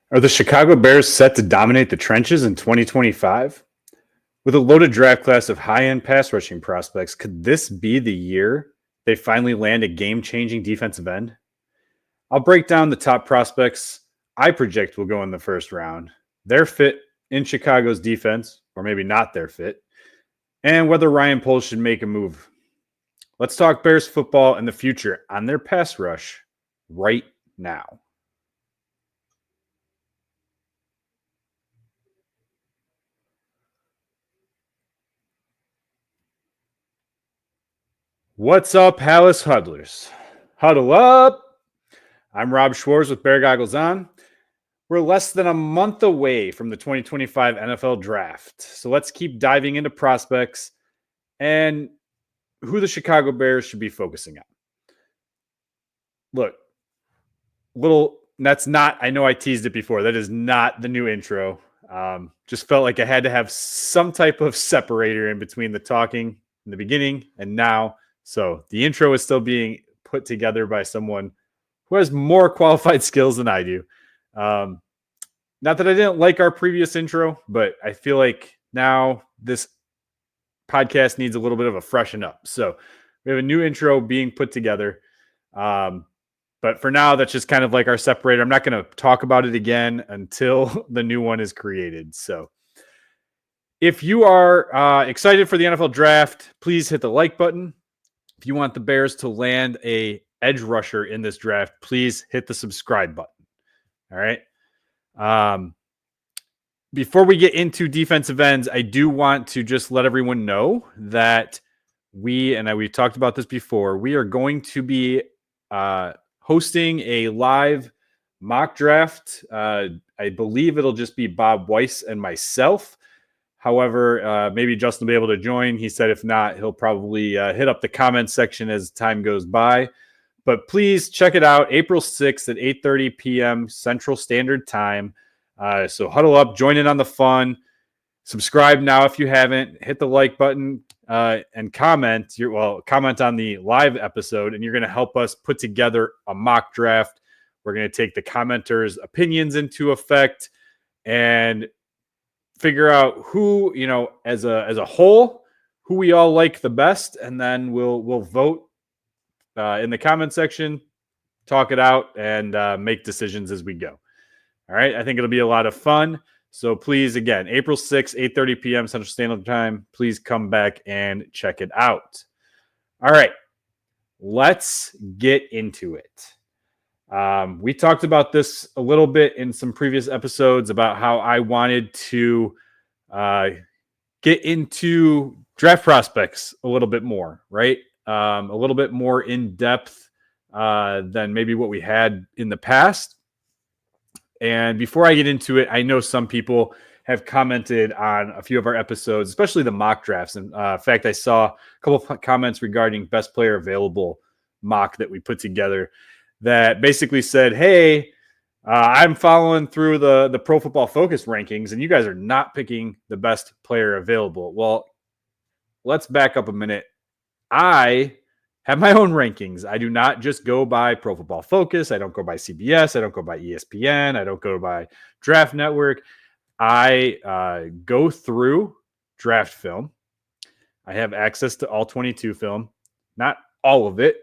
Are the Chicago Bears set to dominate the trenches in 2025? With a loaded draft class of high-end pass rushing prospects, could this be the year they finally land a game-changing defensive end? I'll break down the top prospects I project will go in the first round, their fit in Chicago's defense, or maybe not their fit, and whether Ryan Poles should make a move. Let's talk Bears football and the future on their pass rush right now. What's up, Palace Huddlers? Huddle up! I'm Rob Schwartz with Bear Goggles On. We're less than a month away from the 2025 NFL Draft, so let's keep diving into prospects and who the Chicago Bears should be focusing on. Look, that's not, I know I teased it before, that is not the new intro. Just felt like I had to have some type of separator in between the talking in the beginning and now. So the intro is still being put together by someone who has more qualified skills than I do. Not that I didn't like our previous intro, but I feel like now this podcast needs a little bit of a freshen up. So we have a new intro being put together. But for now, that's just kind of like our separator. I'm not going to talk about it again until the new one is created. So if you are excited for the NFL draft, please hit the like button. If you want the Bears to land a edge rusher in this draft, please hit the subscribe button. All right. Before we get into defensive ends, I do want to just let everyone know that we've talked about this before, we are going to be hosting a live mock draft. I believe it'll just be Bob Weiss and myself. However, maybe Justin will be able to join. He said if not, he'll probably hit up the comment section as time goes by. But please check it out, April 6th at 8:30 p.m. Central Standard Time. So huddle up, join in on the fun. Subscribe now if you haven't. Hit the like button and comment. Comment on the live episode, and you're going to help us put together a mock draft. We're going to take the commenters' opinions into effect and figure out who, as a whole, who we all like the best, and then we'll vote in the comment section, talk it out, and make decisions as we go. All right, I think it'll be a lot of fun. So please, again, April 6th, 8:30 p.m. Central Standard Time, please come back and check it out. All right, let's get into it. We talked about this a little bit in some previous episodes about how I wanted to get into draft prospects a little bit more, right? A little bit more in depth than maybe what we had in the past. And before I get into it, I know some people have commented on a few of our episodes, especially the mock drafts. And in fact, I saw a couple of comments regarding best player available mock that we put together that basically said, hey, I'm following through the Pro Football Focus rankings, and you guys are not picking the best player available. Well, let's back up a minute. I have my own rankings. I do not just go by Pro Football Focus. I don't go by CBS. I don't go by ESPN. I don't go by Draft Network. I go through draft film. I have access to all 22 film, not all of it,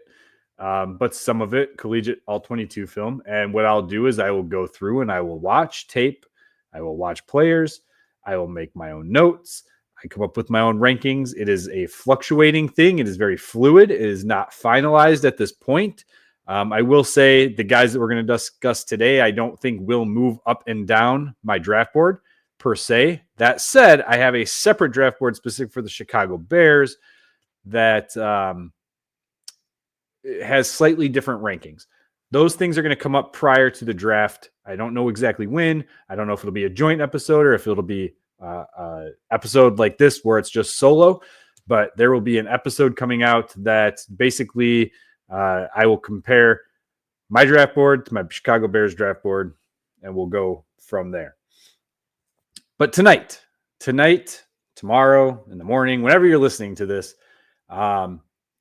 but some of it, collegiate all 22 film. And what I'll do is I will go through and I will watch tape. I will watch players. I will make my own notes. I come up with my own rankings. It is a fluctuating thing. It is very fluid. It is not finalized at this point. I will say the guys that we're going to discuss today, I don't think will move up and down my draft board per se. That said, I have a separate draft board specific for the Chicago Bears that has slightly different rankings. Those things are going to come up prior to the draft. I don't know exactly when. I don't know if it'll be a joint episode or if it'll be episode like this where it's just solo, but there will be an episode coming out that basically I will compare my draft board to my Chicago Bears draft board, and we'll go from there. But tonight, tomorrow, in the morning, whenever you're listening to this,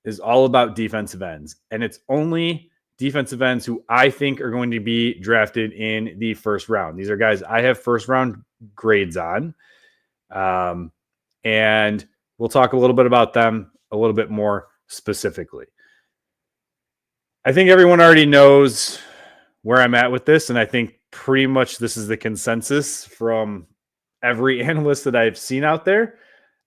is all about defensive ends, and it's only defensive ends who I think are going to be drafted in the first round. These are guys I have first round grades on. And we'll talk a little bit about them a little bit more specifically. I think everyone already knows where I'm at with this, and I think pretty much this is the consensus from every analyst that I've seen out there.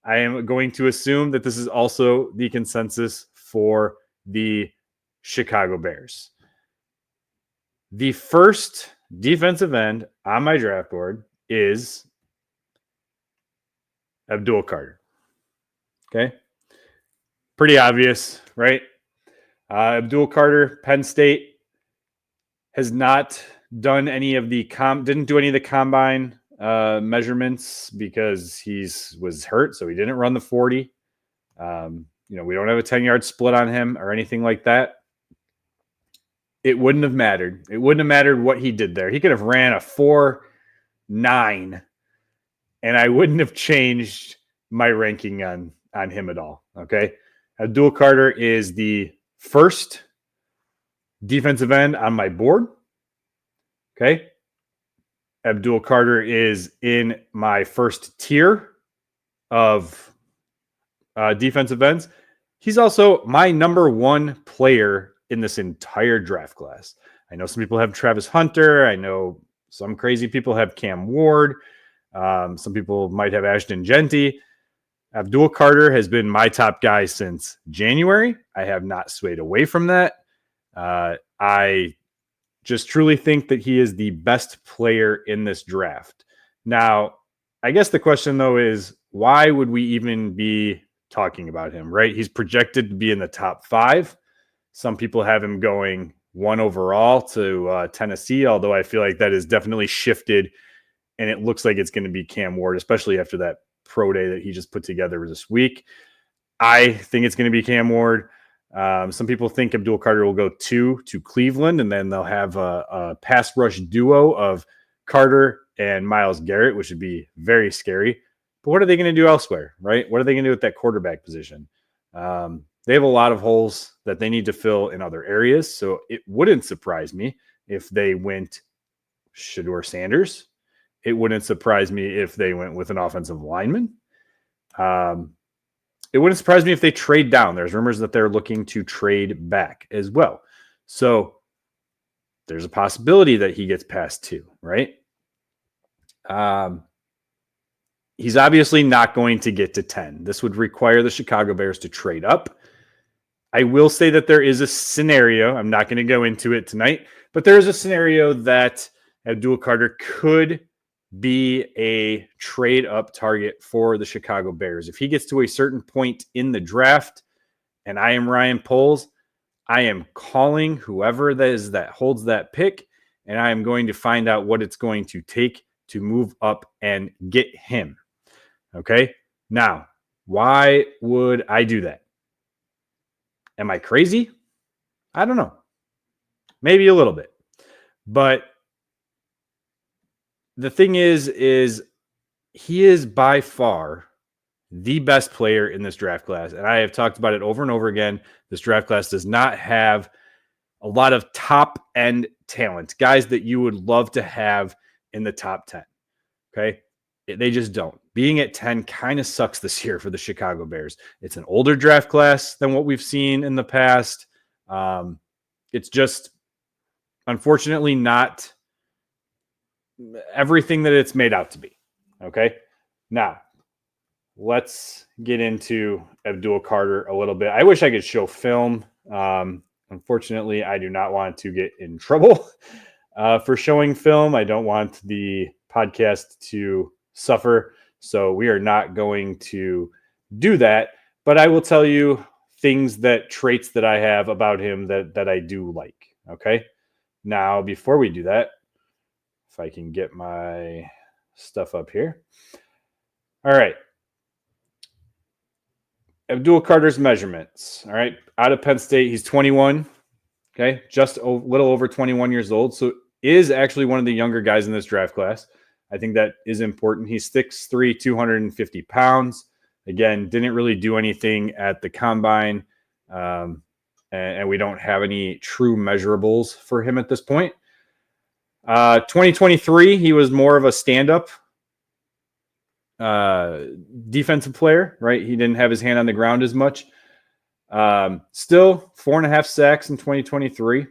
I am going to assume that this is also the consensus for the Chicago Bears. The first defensive end on my draft board is Abdul Carter. Okay. Pretty obvious, right? Abdul Carter, Penn State, has not done any of the didn't do any of the combine measurements because he was hurt, so he didn't run the 40. We don't have a 10-yard split on him or anything like that. It wouldn't have mattered. It wouldn't have mattered what he did there. He could have ran a 4.9, and I wouldn't have changed my ranking on him at all. Okay. Abdul Carter is the first defensive end on my board. Okay. Abdul Carter is in my first tier of defensive ends. He's also my number one player in this entire draft class. I know some people have Travis Hunter. I know some crazy people have Cam Ward. Some people might have Ashton Genty. Abdul Carter has been my top guy since January. I have not swayed away from that. I just truly think that he is the best player in this draft. Now, I guess the question, though, is why would we even be talking about him, right? He's projected to be in the top 5. Some people have him going 1 overall to Tennessee, although I feel like that is definitely shifted, and it looks like it's going to be Cam Ward, especially after that pro day that he just put together this week. I think it's going to be Cam Ward. Some people think Abdul Carter will go 2 to Cleveland, and then they'll have a pass rush duo of Carter and Myles Garrett, which would be very scary. But what are they going to do elsewhere, right? What are they going to do with that quarterback position? They have a lot of holes that they need to fill in other areas, so it wouldn't surprise me if they went Shedeur Sanders. It wouldn't surprise me if they went with an offensive lineman. It wouldn't surprise me if they trade down. There's rumors that they're looking to trade back as well. So there's a possibility that he gets past 2, right? He's obviously not going to get to 10. This would require the Chicago Bears to trade up. I will say that there is a scenario. I'm not going to go into it tonight, but there is a scenario that Abdul Carter could be a trade up target for the Chicago Bears. If he gets to a certain point in the draft and I am Ryan Poles, I am calling whoever that is that holds that pick, and I am going to find out what it's going to take to move up and get him. Okay. Now, why would I do that? Am I crazy? I don't know. Maybe a little bit. But the thing is he is by far the best player in this draft class. And I have talked about it over and over again. This draft class does not have a lot of top end talent, guys that you would love to have in the top 10. Okay. They just don't. Being at 10 kind of sucks this year for the Chicago Bears. It's an older draft class than what we've seen in the past. It's just, unfortunately, not everything that it's made out to be. Okay. Now, let's get into Abdul Carter a little bit. I wish I could show film. Unfortunately, I do not want to get in trouble for showing film. I don't want the podcast to suffer. So we are not going to do that. But I will tell you traits that I have about him that I do like. Okay. Now, before we do that, if I can get my stuff up here. All right. Abdul Carter's measurements. All right. Out of Penn State, he's 21. Okay. Just a little over 21 years old. So is actually one of the younger guys in this draft class. I think that is important. He's 6'3", 250 pounds. Again, didn't really do anything at the combine. and we don't have any true measurables for him at this point. 2023, he was more of a stand-up defensive player, right? He didn't have his hand on the ground as much. Still 4.5 sacks in 2023.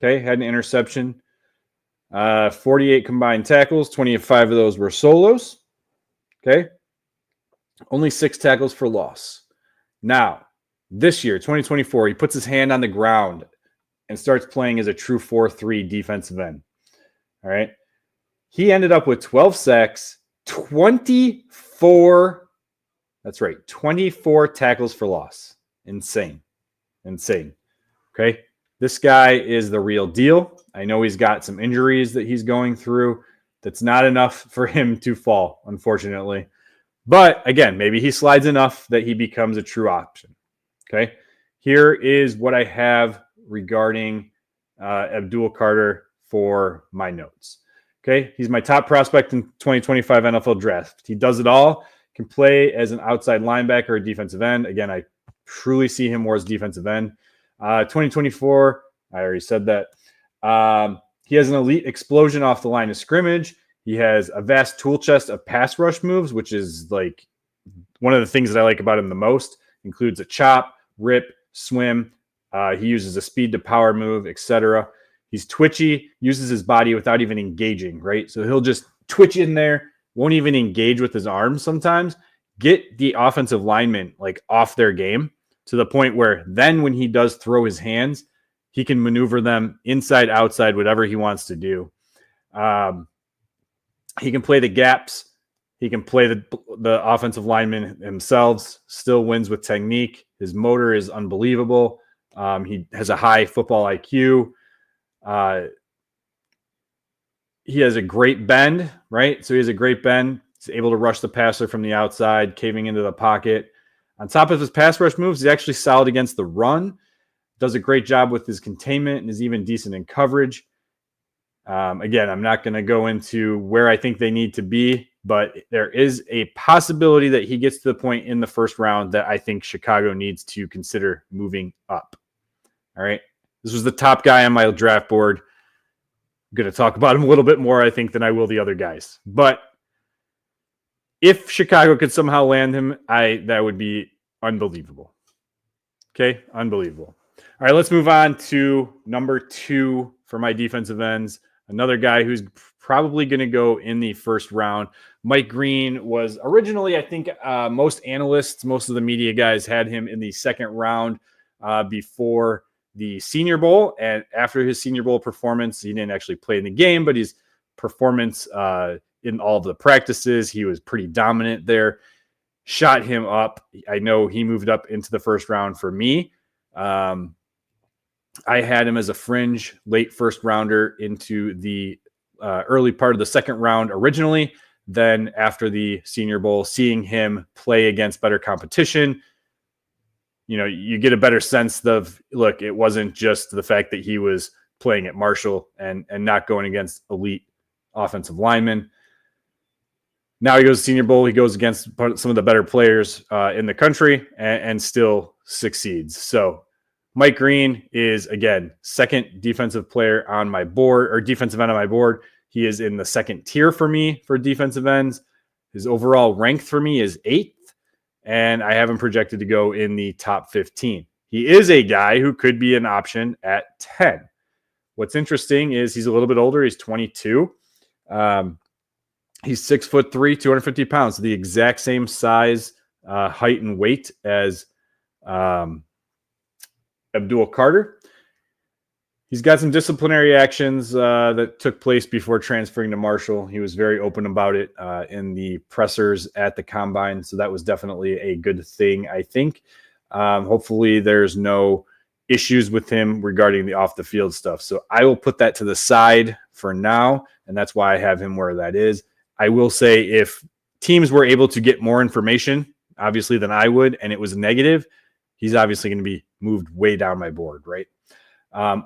Okay, had an interception. 48 combined tackles. 25 of those were solos. Okay, only 6 tackles for loss. Now, this year, 2024, he puts his hand on the ground and starts playing as a true 4-3 defensive end. All right, he ended up with 12 sacks, 24. That's right, 24 tackles for loss. Insane. Okay. This guy is the real deal. I know he's got some injuries that he's going through. That's not enough for him to fall, unfortunately. But again, maybe he slides enough that he becomes a true option. Okay. Here is what I have regarding Abdul Carter for my notes. Okay. He's my top prospect in 2025 NFL draft. He does it all. Can play as an outside linebacker or defensive end. Again, I truly see him more as defensive end. 2024, I already said that. He has an elite explosion off the line of scrimmage. He has a vast tool chest of pass rush moves, which is like one of the things that I like about him the most. Includes a chop, rip, swim. He uses a speed to power move, etc. He's twitchy, uses his body without even engaging, right? So he'll just twitch in there, won't even engage with his arms sometimes. Get the offensive linemen like off their game to the point where then when he does throw his hands, he can maneuver them inside, outside, whatever he wants to do. He can play the gaps. He can play the offensive linemen themselves, still wins with technique. His motor is unbelievable. He has a high football IQ. He has a great bend, right? So he has a great bend. He's able to rush the passer from the outside, caving into the pocket. On top of his pass rush moves, he's actually solid against the run. Does a great job with his containment and is even decent in coverage. Again, I'm not going to go into where I think they need to be, but there is a possibility that he gets to the point in the first round that I think Chicago needs to consider moving up. All right. This was the top guy on my draft board. I'm going to talk about him a little bit more, I think, than I will the other guys. But if Chicago could somehow land him, that would be unbelievable. Okay, unbelievable. All right, let's move on to number 2 for my defensive ends. Another guy who's probably going to go in the first round. Mike Green was originally, I think, most analysts, most of the media guys had him in the second round before the Senior Bowl. And after his Senior Bowl performance, he didn't actually play in the game, but his performance in all of the practices, he was pretty dominant there. Shot him up. I know he moved up into the first round for me. I had him as a fringe late first rounder into the early part of the second round originally. Then after the Senior Bowl, seeing him play against better competition, you get a better sense of, look, it wasn't just the fact that he was playing at Marshall and not going against elite offensive linemen. Now he goes to Senior Bowl. He goes against some of the better players in the country and still succeeds. So Mike Green is, again, second defensive player on my board, or defensive end on my board. He is in the second tier for me for defensive ends. His overall rank for me is 8th, and I have him projected to go in the top 15. He is a guy who could be an option at 10. What's interesting is he's a little bit older. He's 22. He's 6'3", 250 pounds, the exact same size, height, and weight as Abdul Carter. He's got some disciplinary actions that took place before transferring to Marshall. He was very open about it in the pressers at the combine, so that was definitely a good thing, I think. Hopefully there's no issues with him regarding the off-the-field stuff. So I will put that to the side for now, and that's why I have him where that is. I will say if teams were able to get more information, obviously, than I would, and it was negative, he's obviously going to be moved way down my board, right?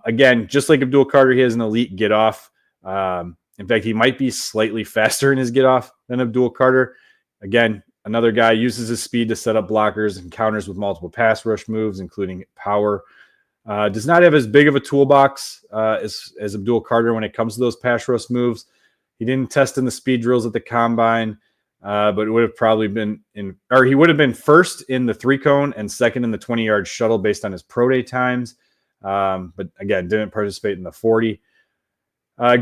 Again, just like Abdul Carter, he has an elite get-off. In fact, he might be slightly faster in his get-off than Abdul Carter. Again, another guy uses his speed to set up blockers and counters with multiple pass rush moves, including power. Does not have as big of a toolbox as Abdul Carter when it comes to those pass rush moves. He didn't test in the speed drills at the combine, but it would have probably been he would have been first in the 3-cone and second in the 20-yard shuttle based on his pro day times. But again, didn't participate in the 40.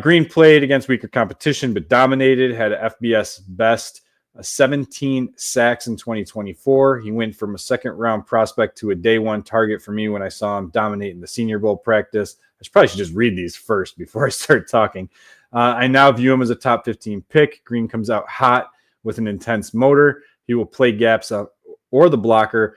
Green played against weaker competition, but dominated, had an FBS best, 17 sacks in 2024. He went from a second-round prospect to a day-one target for me when I saw him dominate in the Senior Bowl practice. I probably should just read these first before I start talking. I now view him as a top 15 pick. Green comes out hot with an intense motor. He will play gaps up or the blocker.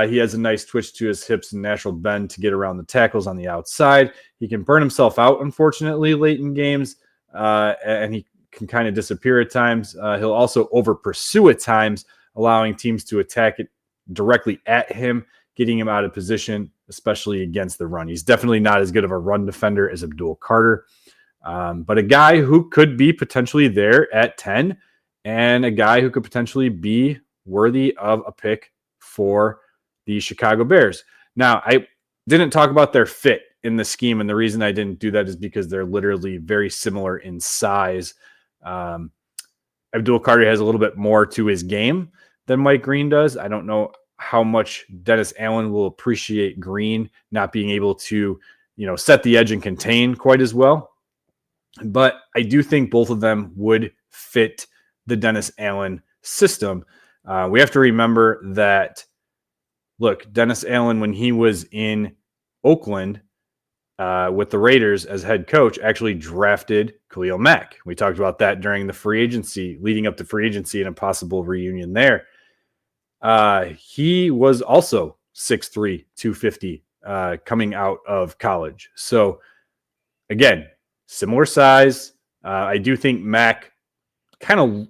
He has a nice twitch to his hips and natural bend to get around the tackles on the outside. He can burn himself out, unfortunately, late in games, and he can kind of disappear at times. He'll also over-pursue at times, allowing teams to attack it directly at him, getting him out of position, especially against the run. He's definitely not as good of a run defender as Abdul Carter, but a guy who could be potentially there at 10 and a guy who could potentially be worthy of a pick for the Chicago Bears. Now, I didn't talk about their fit in the scheme, and the reason I didn't do that is because they're literally very similar in size. Abdul Carter has a little bit more to his game than Mike Green does. I don't know how much Dennis Allen will appreciate Green not being able to, set the edge and contain quite as well. But I do think both of them would fit the Dennis Allen system. We have to remember that, look, Dennis Allen, when he was in Oakland with the Raiders as head coach, actually drafted Khalil Mack. We talked about that during the free agency, leading up to free agency and a possible reunion there. He was also 6'3", 250 coming out of college. So, again, similar size. I do think Mack kind of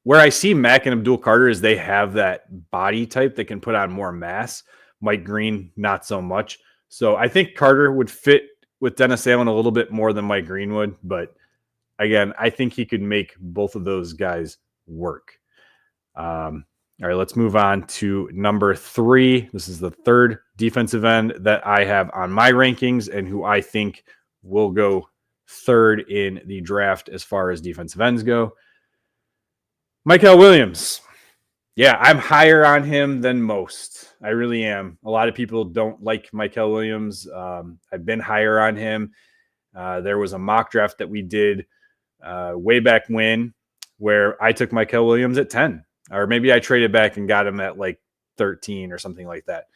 where I see Mack and Abdul Carter is they have that body type that can put on more mass. Mike Green, not so much. So I think Carter would fit with Dennis Allen a little bit more than Mike Green would. But again, I think he could make both of those guys work. All right, let's move on to number 3. This is the third defensive end that I have on my rankings and who I think will go third in the draft as far as defensive ends go. Mykel Williams. Yeah, I'm higher on him than most. I really am. A lot of people don't like Mykel Williams. I've been higher on him. There was a mock draft that we did way back when where I took Mykel Williams at 10. Or maybe I traded back and got him at like 13 or something like that.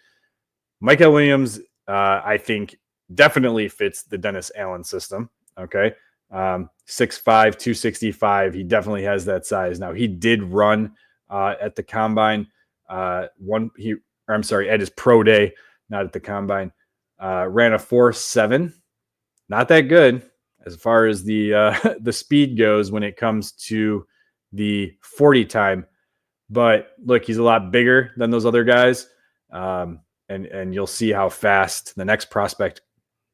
Mykel Williams, I think, definitely fits the Dennis Allen system. Okay. 6'5", 265. He definitely has that size. Now, he did run at the combine. At his pro day, not at the combine. Ran a 4.7. Not that good as far as the speed goes when it comes to the 40 time. But look, he's a lot bigger than those other guys. And you'll see how fast the next prospect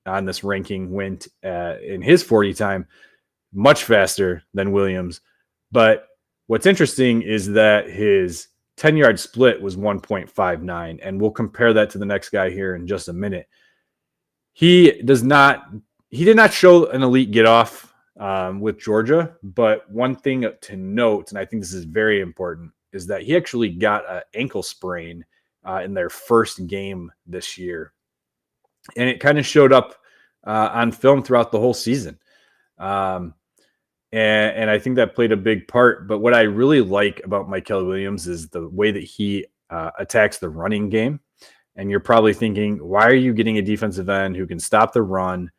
on this ranking went in his 40 time, much faster than Williams. But what's interesting is that his 10-yard split was 1.59, and we'll compare that to the next guy here in just a minute. He did not show an elite get-off with Georgia, but one thing to note, and I think this is very important, is that he actually got an ankle sprain in their first game this year. And it kind of showed up on film throughout the whole season. And I think that played a big part. But what I really like about Mykel Williams is the way that he attacks the running game. And you're probably thinking, why are you getting a defensive end who can stop the run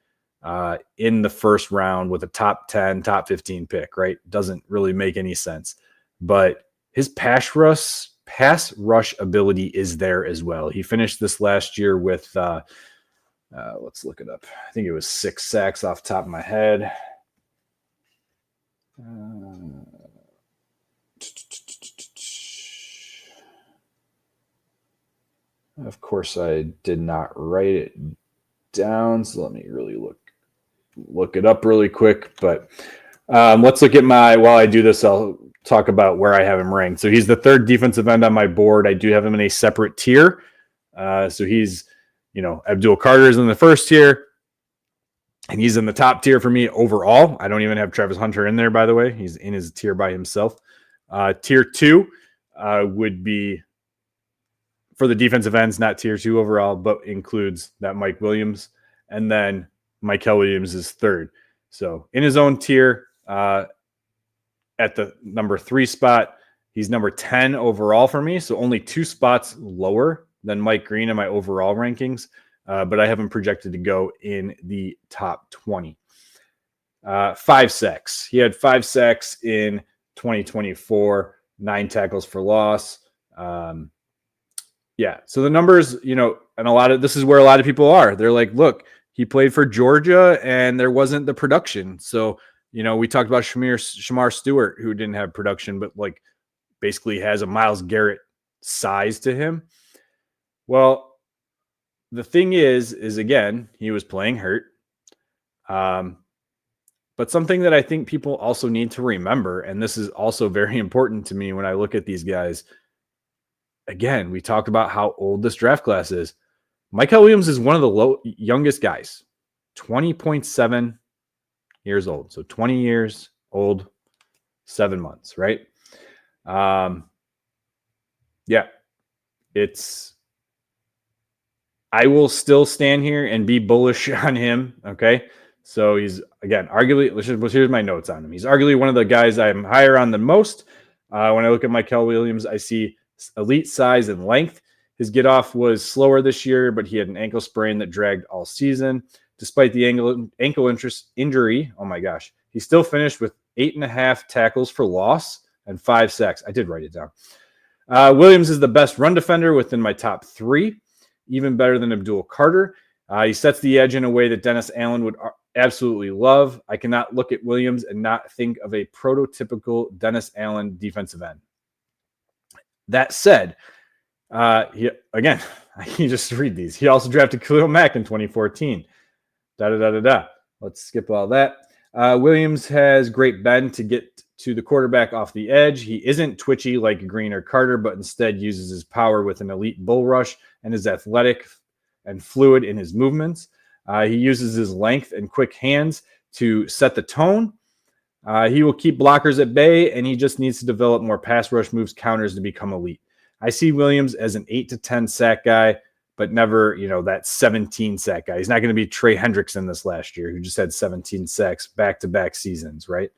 in the first round with a top 10, top 15 pick, right? Doesn't really make any sense. But his pass rush ability is there as well. He finished this last year with, let's look it up. I think it was 6 sacks off the top of my head. Of course, I did not write it down, so let me really look it up really quick. But let's look at while I do this, I'll talk about where I have him ranked. So he's the third defensive end on my board. I do have him in a separate tier. So he's, Abdul Carter is in the first tier, and he's in the top tier for me overall. I don't even have Travis Hunter in there, by the way. He's in his tier by himself. Tier 2 would be for the defensive ends, not tier 2 overall, but includes that Mykel Williams. And then Mykel Williams is third. So in his own tier, at the number 3 spot, he's number 10 overall for me. So only 2 spots lower than Mike Green in my overall rankings. But I have him projected to go in the top 20. 5 sacks. He had 5 sacks in 2024, 9 tackles for loss. So the numbers, and this is where a lot of people are. They're like, look, he played for Georgia and there wasn't the production. So, we talked about Shamar Stewart, who didn't have production, but like basically has a Myles Garrett size to him. Well, the thing is again, he was playing hurt. But something that I think people also need to remember, and this is also very important to me when I look at these guys. Again, we talked about how old this draft class is. Mykel Williams is one of the youngest guys, 20.7 years old. So 20 years old, 7 months, right? I will still stand here and be bullish on him, okay? So he's, again, arguably, here's my notes on him. He's arguably one of the guys I'm higher on than most. When I look at Mykel Williams, I see elite size and length. His get off was slower this year, but he had an ankle sprain that dragged all season. Despite the ankle injury, oh my gosh, he still finished with 8.5 tackles for loss and 5 sacks. I did write it down. Williams is the best run defender within my top 3, even better than Abdul Carter. He sets the edge in a way that Dennis Allen would absolutely love. I cannot look at Williams and not think of a prototypical Dennis Allen defensive end. That said, you just read these. He also drafted Khalil Mack in 2014. Let's skip all that. Williams has great bend to get to the quarterback off the edge. He isn't twitchy like Green or Carter, but instead uses his power with an elite bull rush and is athletic and fluid in his movements. He uses his length and quick hands to set the tone. He will keep blockers at bay, and he just needs to develop more pass rush moves, counters to become elite. I see Williams as an 8 to 10 sack guy, but never, that 17 sack guy. He's not going to be Trey Hendrickson this last year, who just had 17 sacks back-to-back seasons, right?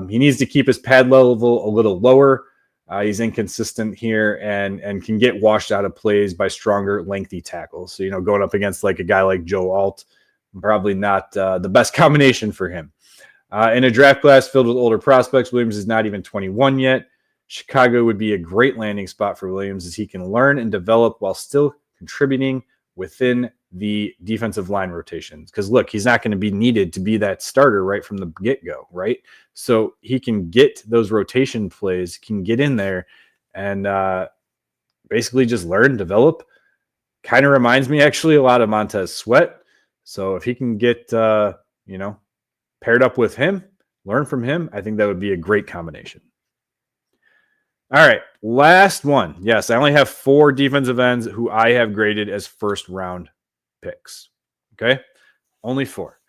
He needs to keep his pad level a little lower. He's inconsistent here and can get washed out of plays by stronger, lengthy tackles. So, going up against like a guy like Joe Alt, probably not the best combination for him. In a draft class filled with older prospects, Williams is not even 21 yet. Chicago would be a great landing spot for Williams as he can learn and develop while still contributing within the defensive line rotations. Because look, he's not going to be needed to be that starter right from the get-go, right? So he can get those rotation plays, can get in there and basically just learn, develop. Kind of reminds me actually a lot of Montez Sweat. So if he can get, paired up with him, learn from him, I think that would be a great combination. All right, last one. Yes, I only have 4 defensive ends who I have graded as first-round picks. Okay? Only 4.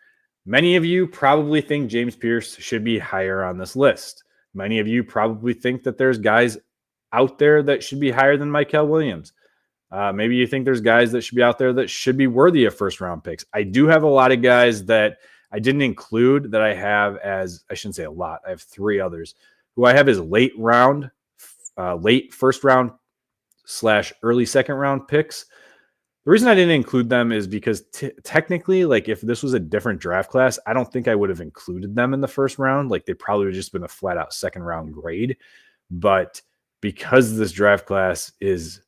Many of you probably think James Pearce should be higher on this list. Many of you probably think that there's guys out there that should be higher than Mykel Williams. Maybe you think there's guys that should be out there that should be worthy of first-round picks. I do have a lot of guys that I didn't include that I have as, I shouldn't say a lot, I have 3 others who I have as late first round / early second round picks. The reason I didn't include them is because technically, like if this was a different draft class, I don't think I would have included them in the first round. Like they probably would have just been a flat out second round grade. But because this draft class is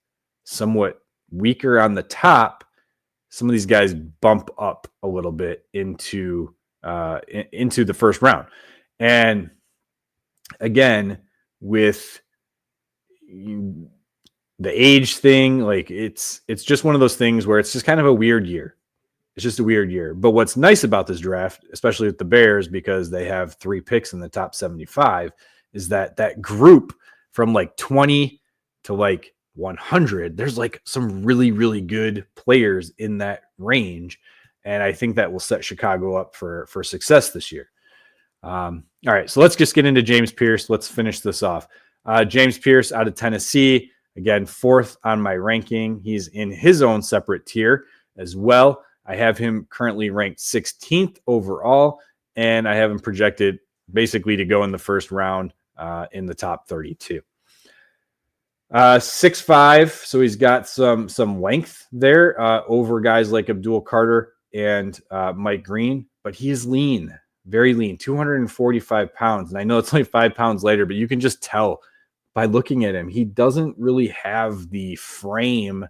somewhat weaker on the top, some of these guys bump up a little bit into the first round. And again, with the age thing, like it's just one of those things where it's just kind of a weird year. It's just a weird year. But what's nice about this draft, especially with the Bears, because they have 3 picks in the top 75, is that group from like 20 to like 100, there's like some really, really good players in that range. And I think that will set Chicago up for success this year. All right, so let's just get into James Pearce. Let's finish this off. James Pearce out of Tennessee, again, 4th on my ranking. He's in his own separate tier as well. I have him currently ranked 16th overall, and I have him projected basically to go in the first round in the top 32. 6'5", so he's got some length there over guys like Abdul Carter and Mike Green, but he's lean, very lean, 245 pounds. And I know it's only 5 pounds later, but you can just tell by looking at him, he doesn't really have the frame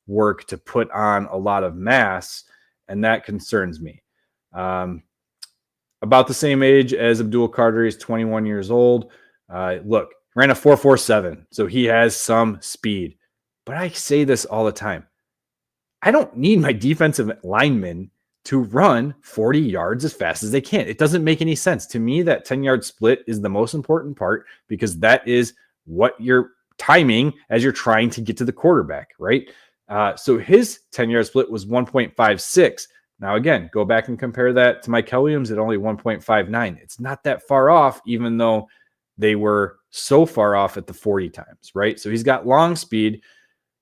work to put on a lot of mass, and that concerns me. About the same age as Abdul Carter, he's 21 years old. Look, ran a 4.47, so he has some speed. But I say this all the time. I don't need my defensive linemen to run 40 yards as fast as they can. It doesn't make any sense. To me, that 10-yard split is the most important part because that is what you're timing as you're trying to get to the quarterback, right? So his 10-yard split was 1.56. Now, again, go back and compare that to Mykel Williams at only 1.59. It's not that far off, even though they were so far off at the 40 times, right? So he's got long speed,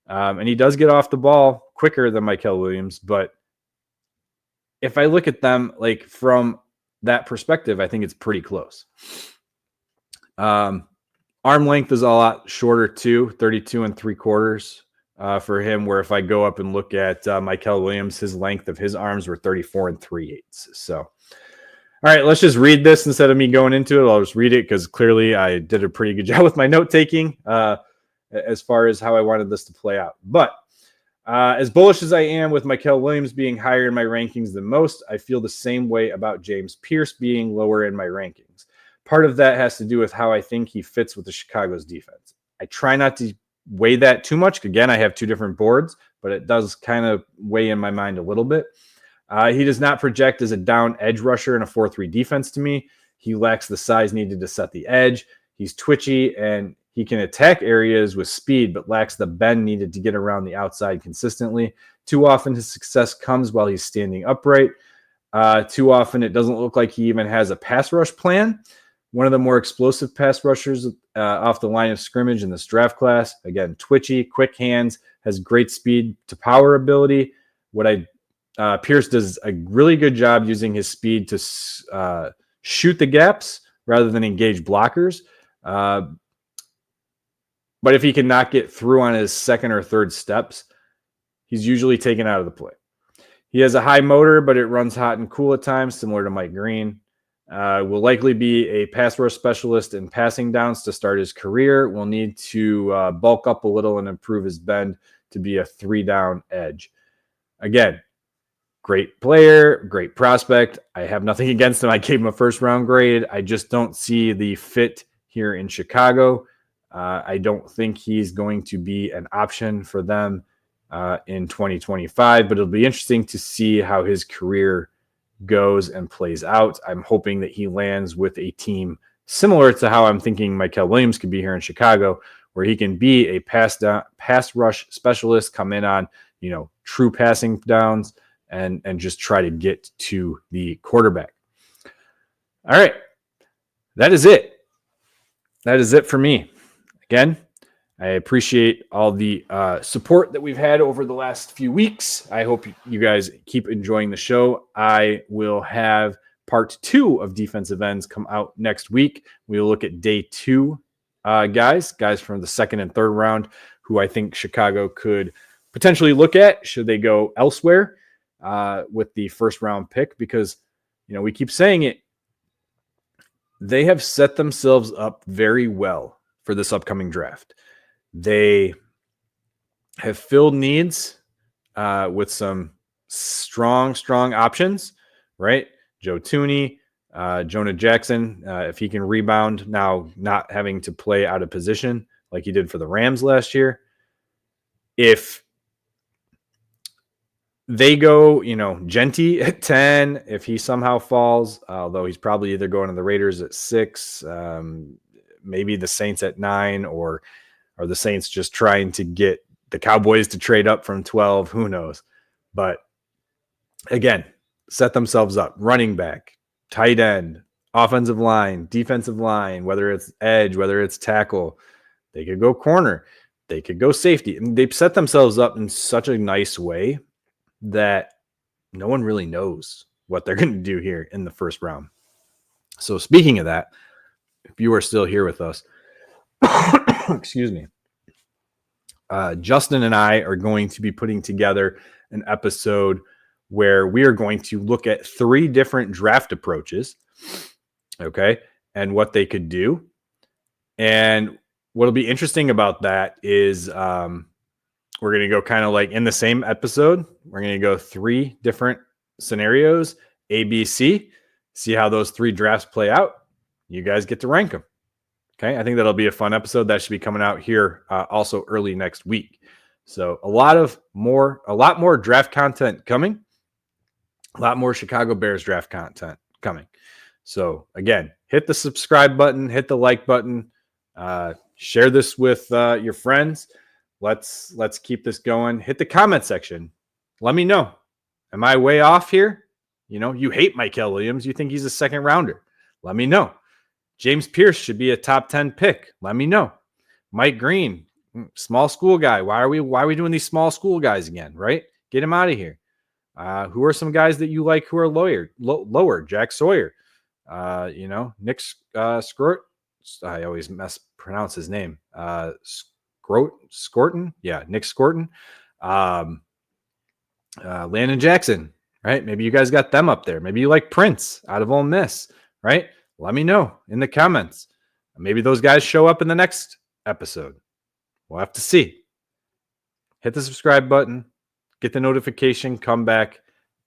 and he does get off the ball quicker than Mykel Williams. But if I look at them like from that perspective, I think it's pretty close. Arm length is a lot shorter too, 32 3/4 for him, where if I go up and look at Mykel Williams, his length of his arms were 34 3/8. So, all right, let's just read this instead of me going into it. I'll just read it because clearly I did a pretty good job with my note taking as far as how I wanted this to play out. But as bullish as I am with Mykel Williams being higher in my rankings than most, I feel the same way about James Pearce being lower in my rankings. Part of that has to do with how I think he fits with the Chicago's defense. I try not to weigh that too much. Again, I have 2 different boards, but it does kind of weigh in my mind a little bit. He does not project as a down edge rusher in a 4-3 defense to me. He lacks the size needed to set the edge. He's twitchy, and he can attack areas with speed, but lacks the bend needed to get around the outside consistently. Too often his success comes while he's standing upright. Too often it doesn't look like he even has a pass rush plan. One of the more explosive pass rushers off the line of scrimmage in this draft class. Again, twitchy, quick hands, has great speed to power ability. Pearce does a really good job using his speed to shoot the gaps rather than engage blockers. But if he cannot get through on his second or third steps, he's usually taken out of the play. He has a high motor, but it runs hot and cool at times, similar to Mike Green. Will likely be a pass rush specialist in passing downs to start his career. Will need to bulk up a little and improve his bend to be a 3-down edge. Again, great player, great prospect. I have nothing against him. I gave him a first-round grade. I just don't see the fit here in Chicago. I don't think he's going to be an option for them in 2025, but it'll be interesting to see how his career goes and plays out. I'm hoping that he lands with a team similar to how I'm thinking Mykel Williams could be here in Chicago, where he can be a pass rush specialist, come in on, true passing downs and just try to get to the quarterback. All right. That is it. That is it for me. Again, I appreciate all the support that we've had over the last few weeks. I hope you guys keep enjoying the show. I will have part 2 of defensive ends come out next week. We'll look at day 2 guys from the second and third round who I think Chicago could potentially look at should they go elsewhere with the first round pick, because, we keep saying it. They have set themselves up very well for this upcoming draft. They have filled needs with some strong options, right? Joe Tooney, Jonah Jackson, if he can rebound now, not having to play out of position like he did for the Rams last year. If they go, Genty at 10, if he somehow falls, although he's probably either going to the Raiders at 6, maybe the Saints at 9, or Are the Saints just trying to get the Cowboys to trade up from 12? Who knows? But again, set themselves up. Running back, tight end, offensive line, defensive line, whether it's edge, whether it's tackle. They could go corner. They could go safety. And they've set themselves up in such a nice way that no one really knows what they're going to do here in the first round. So speaking of that, if you are still here with us, excuse me, Justin and I are going to be putting together an episode where we are going to look at 3 different draft approaches, okay, and what they could do. And what'll be interesting about that is we're going to go kind of like in the same episode. We're going to go 3 different scenarios, A, B, C, see how those 3 drafts play out. You guys get to rank them. Okay, I think that'll be a fun episode. That should be coming out here also early next week. So a lot more draft content coming. A lot more Chicago Bears draft content coming. So again, hit the subscribe button, hit the like button, share this with your friends. Let's keep this going. Hit the comment section. Let me know. Am I way off here? You know, you hate Mykel Williams. You think he's a second rounder. Let me know. James Pearce should be a top 10 pick. Let me know. Mike Green, small school guy. Why are we doing these small school guys again, right? Get him out of here. Who are some guys that you like who are lower? Jack Sawyer. Nick Scrort. I always mispronounce his name. Scorton. Yeah, Nick Scorton. Landon Jackson, right? Maybe you guys got them up there. Maybe you like Prince out of Ole Miss, right? Let me know in the comments. Maybe those guys show up in the next episode. We'll have to see. Hit the subscribe button. Get the notification. Come back.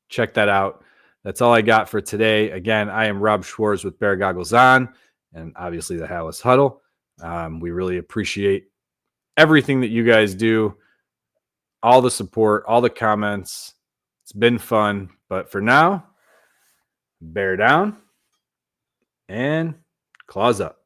Check that out. That's all I got for today. Again, I am Rob Schwartz with Bear Goggles On, and obviously the Hallis Huddle. We really appreciate everything that you guys do, all the support, all the comments. It's been fun. But for now, bear down and claws up.